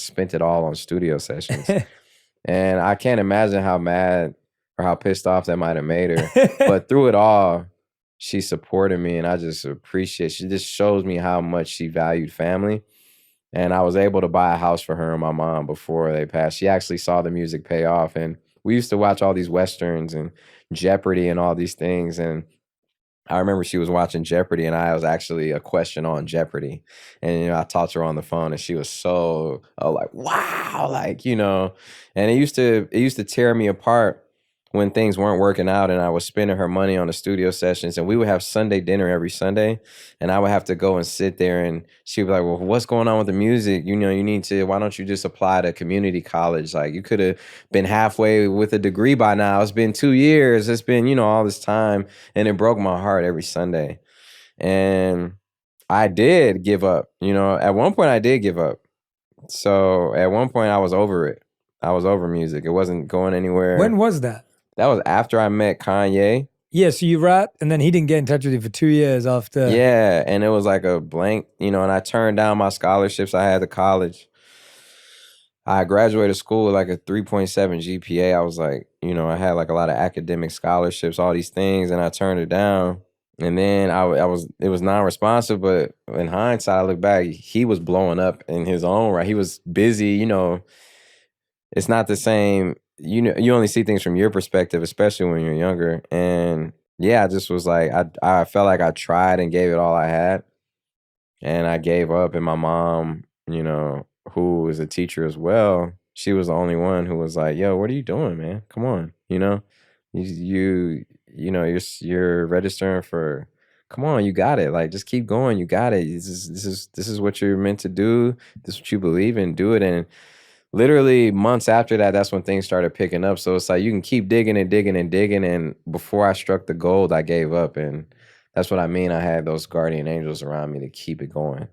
spent it all on studio sessions. And I can't imagine how mad or how pissed off that might have made her. But through it all, she supported me, and I just appreciate. She just shows me how much she valued family. And I was able to buy a house for her and my mom before they passed. She actually saw the music pay off, and we used to watch all these westerns and Jeopardy and all these things. And I remember she was watching Jeopardy, and I was actually a question on Jeopardy. And, I talked to her on the phone, and she was so like, wow, like, and it used to tear me apart when things weren't working out and I was spending her money on the studio sessions, and we would have Sunday dinner every Sunday, and I would have to go and sit there, and she would be like, well, what's going on with the music? You need to, why don't you just apply to community college? Like, you could have been halfway with a degree by now. It's been 2 years. It's been, all this time. And it broke my heart every Sunday. And I did give up, at one point I did give up. So at one point I was over it. I was over music. It wasn't going anywhere. When was that? That was after I met Kanye. Yeah, so you rap, and then he didn't get in touch with you for 2 years after. Yeah, and it was like a blank, and I turned down my scholarships I had to college. I graduated school with like a 3.7 GPA. I was like, I had like a lot of academic scholarships, all these things, and I turned it down. And then it was non-responsive, but in hindsight, I look back, he was blowing up in his own right. He was busy, it's not the same. You only see things from your perspective, especially when you're younger. And yeah, I just was like, I felt like I tried and gave it all I had. And I gave up. And my mom, who is a teacher as well, she was the only one who was like, yo, what are you doing, man? Come on. You're registering for, come on, you got it. Like, just keep going. You got it. This is what you're meant to do. This is what you believe in. Do it. And literally months after that, that's when things started picking up. So it's like you can keep digging and digging and digging. And before I struck the gold, I gave up. And that's what I mean. I had those guardian angels around me to keep it going.